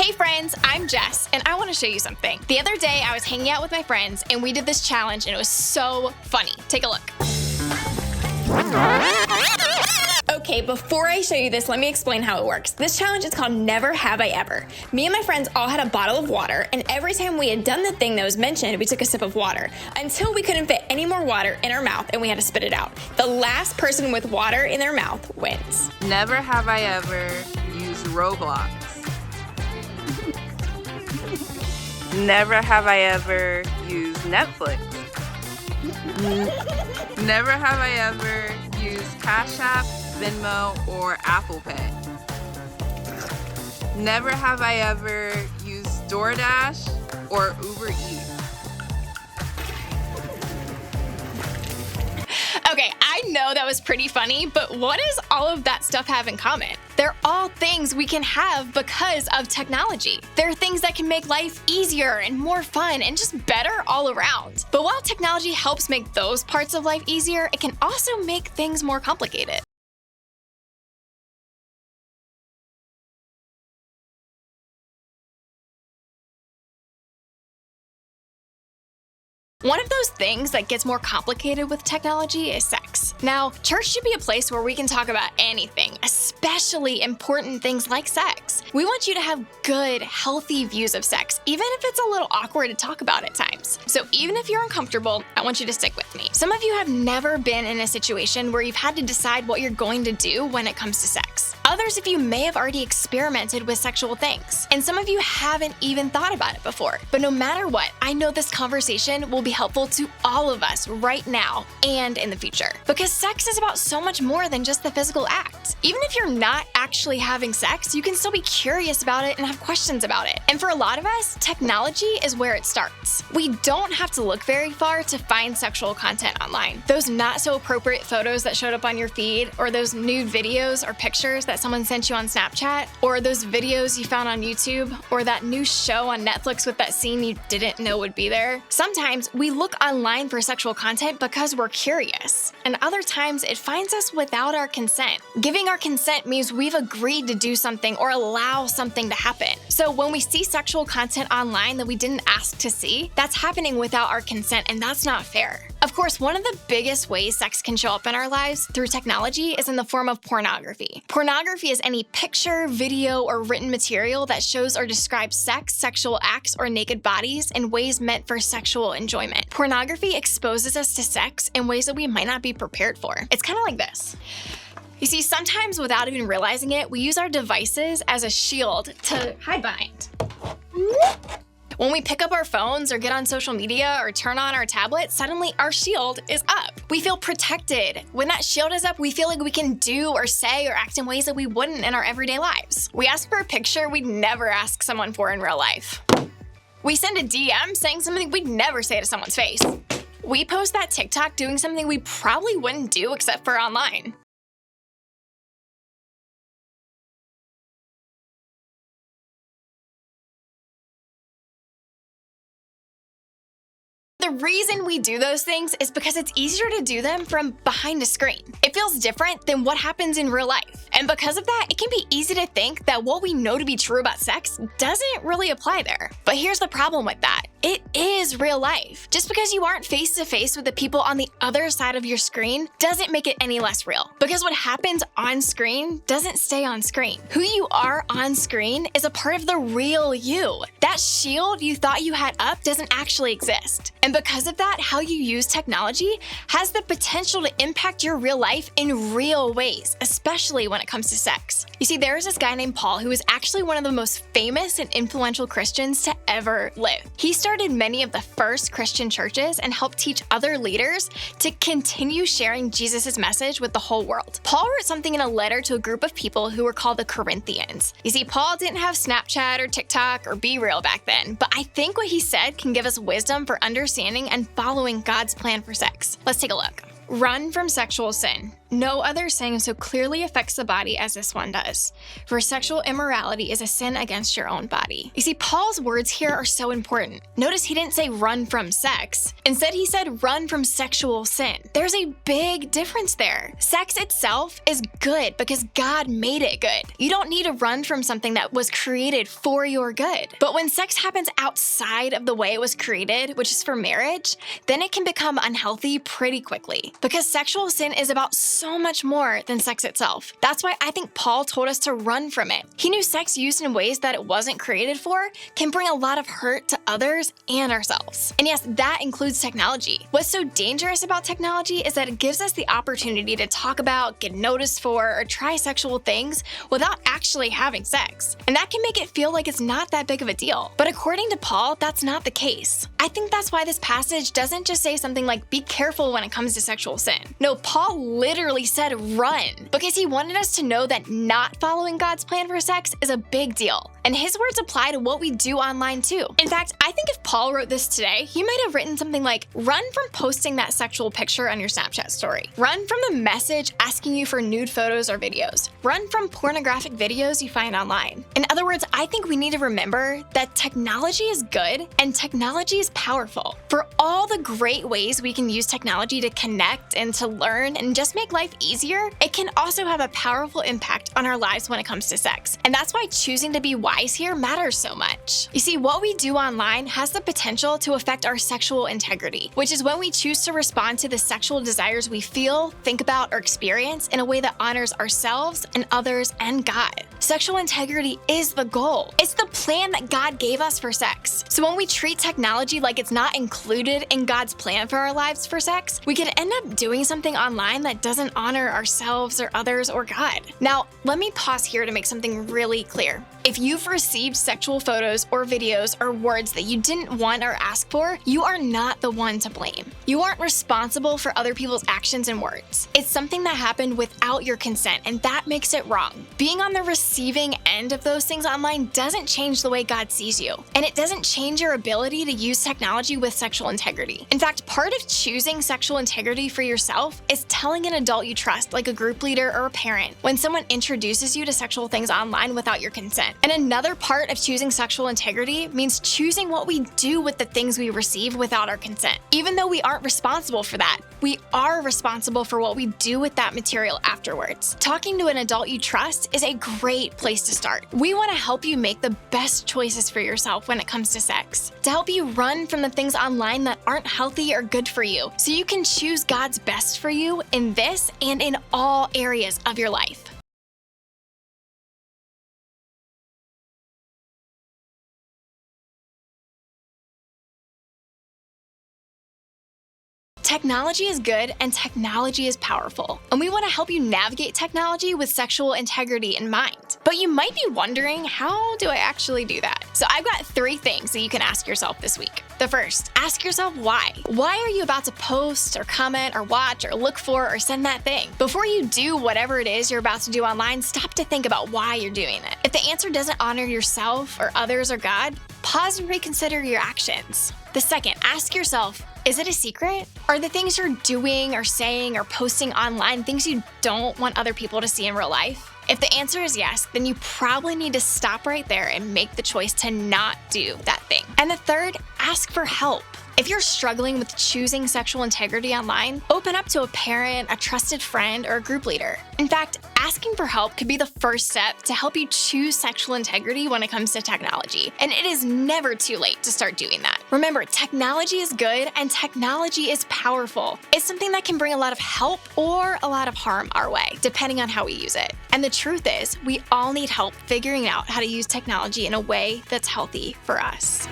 Hey friends, I'm Jess, and I want to show you something. The other day, I was hanging out with my friends, and we did this challenge, and it was so funny. Take a look. Okay, before I show you this, let me explain how it works. This challenge is called Never Have I Ever. Me and my friends all had a bottle of water, and every time we had done the thing that was mentioned, we took a sip of water until we couldn't fit any more water in our mouth, and we had to spit it out. The last person with water in their mouth wins. Never have I ever used Roblox. Never have I ever used Netflix. Never have I ever used Cash App, Venmo, or Apple Pay. Never have I ever used DoorDash or Uber Eats. Okay, I know that was pretty funny, but what does all of that stuff have in common? They're all things we can have because of technology. They're things that can make life easier and more fun and just better all around. But while technology helps make those parts of life easier, it can also make things more complicated. One of those things that gets more complicated with technology is sex. Now, church should be a place where we can talk about anything, especially important things like sex. We want you to have good, healthy views of sex, even if it's a little awkward to talk about at times. So even if you're uncomfortable, I want you to stick with me. Some of you have never been in a situation where you've had to decide what you're going to do when it comes to sex. Others of you may have already experimented with sexual things, and some of you haven't even thought about it before. But no matter what, I know this conversation will be helpful to all of us right now and in the future. Because sex is about so much more than just the physical act. Even if you're not actually having sex, you can still be curious about it and have questions about it. And for a lot of us, technology is where it starts. We don't have to look very far to find sexual content online. Those not so appropriate photos that showed up on your feed, or those nude videos or pictures that someone sent you on Snapchat, or those videos you found on YouTube, or that new show on Netflix with that scene you didn't know would be there. Sometimes we look online for sexual content because we're curious, and other times it finds us without our consent. Giving our consent means we've agreed to do something or allow something to happen. So when we see sexual content online that we didn't ask to see, that's happening without our consent, and that's not fair. Of course, one of the biggest ways sex can show up in our lives through technology is in the form of pornography. Pornography is any picture, video, or written material that shows or describes sex, sexual acts, or naked bodies in ways meant for sexual enjoyment. Pornography exposes us to sex in ways that we might not be prepared for. It's kind of like this. You see, sometimes without even realizing it, we use our devices as a shield to hide behind. When we pick up our phones or get on social media or turn on our tablet, suddenly our shield is up. We feel protected. When that shield is up, we feel like we can do or say or act in ways that we wouldn't in our everyday lives. We ask for a picture we'd never ask someone for in real life. We send a DM saying something we'd never say to someone's face. We post that TikTok doing something we probably wouldn't do except for online. The reason we do those things is because it's easier to do them from behind a screen. It feels different than what happens in real life. And because of that, it can be easy to think that what we know to be true about sex doesn't really apply there. But here's the problem with that. It is real life. Just because you aren't face to face with the people on the other side of your screen doesn't make it any less real. Because what happens on screen doesn't stay on screen. Who you are on screen is a part of the real you. That shield you thought you had up doesn't actually exist. And because of that, how you use technology has the potential to impact your real life in real ways, especially when it comes to sex. You see, there's this guy named Paul who is actually one of the most famous and influential Christians to ever live. He started many of the first Christian churches and helped teach other leaders to continue sharing Jesus' message with the whole world. Paul wrote something in a letter to a group of people who were called the Corinthians. You see, Paul didn't have Snapchat or TikTok or BeReal back then, but I think what he said can give us wisdom for understanding and following God's plan for sex. Let's take a look. Run from sexual sin. No other sin so clearly affects the body as this one does. For sexual immorality is a sin against your own body. You see, Paul's words here are so important. Notice he didn't say run from sex. Instead, he said run from sexual sin. There's a big difference there. Sex itself is good because God made it good. You don't need to run from something that was created for your good. But when sex happens outside of the way it was created, which is for marriage, then it can become unhealthy pretty quickly. Because sexual sin is about so much more than sex itself. That's why I think Paul told us to run from it. He knew sex used in ways that it wasn't created for can bring a lot of hurt to others and ourselves. And yes, that includes technology. What's so dangerous about technology is that it gives us the opportunity to talk about, get noticed for, or try sexual things without actually having sex. And that can make it feel like it's not that big of a deal. But according to Paul, that's not the case. I think that's why this passage doesn't just say something like, be careful when it comes to sexual sin. No, Paul literally said run, because he wanted us to know that not following God's plan for sex is a big deal. And his words apply to what we do online too. In fact, I think if Paul wrote this today, he might have written something like, run from posting that sexual picture on your Snapchat story. Run from the message asking you for nude photos or videos. Run from pornographic videos you find online. In other words, I think we need to remember that technology is good and technology is powerful. For all the great ways we can use technology to connect and to learn and just make life easier, it can also have a powerful impact on our lives when it comes to sex. And that's why choosing to be wise here matters so much. You see, what we do online has the potential to affect our sexual integrity, which is when we choose to respond to the sexual desires we feel, think about, or experience in a way that honors ourselves and others and God. Sexual integrity is the goal. It's the plan that God gave us for sex. So when we treat technology like it's not included in God's plan for our lives for sex, we could end up doing something online that doesn't honor ourselves or others or God. Now, let me pause here to make something really clear. If you've received sexual photos or videos or words that you didn't want or ask for, you are not the one to blame. You aren't responsible for other people's actions and words. It's something that happened without your consent, and that makes it wrong. Being on the receiving end of those things online doesn't change the way God sees you, and it doesn't change your ability to use technology with sexual integrity. In fact, part of choosing sexual integrity for yourself is telling an adult you trust, like a group leader or a parent, when someone introduces you to sexual things online without your consent. And another part of choosing sexual integrity means choosing what we do with the things we receive without our consent. Even though we aren't responsible for that, we are responsible for what we do with that material afterwards. Talking to an adult you trust is a great place to start. We want to help you make the best choices for yourself when it comes to sex, to help you run from the things online that aren't healthy or good for you, so you can choose God's best for you in this and in all areas of your life. Technology is good and technology is powerful, and we want to help you navigate technology with sexual integrity in mind. But you might be wondering, how do I actually do that? So I've got 3 things that you can ask yourself this week. The first, ask yourself why. Why are you about to post or comment or watch or look for or send that thing? Before you do whatever it is you're about to do online, stop to think about why you're doing it. If the answer doesn't honor yourself or others or God, pause and reconsider your actions. The second, ask yourself, is it a secret? Are the things you're doing or saying or posting online things you don't want other people to see in real life? If the answer is yes, then you probably need to stop right there and make the choice to not do that thing. And the third, ask for help. If you're struggling with choosing sexual integrity online, open up to a parent, a trusted friend, or a group leader. In fact, asking for help could be the first step to help you choose sexual integrity when it comes to technology. And it is never too late to start doing that. Remember, technology is good and technology is powerful. It's something that can bring a lot of help or a lot of harm our way, depending on how we use it. And the truth is, we all need help figuring out how to use technology in a way that's healthy for us.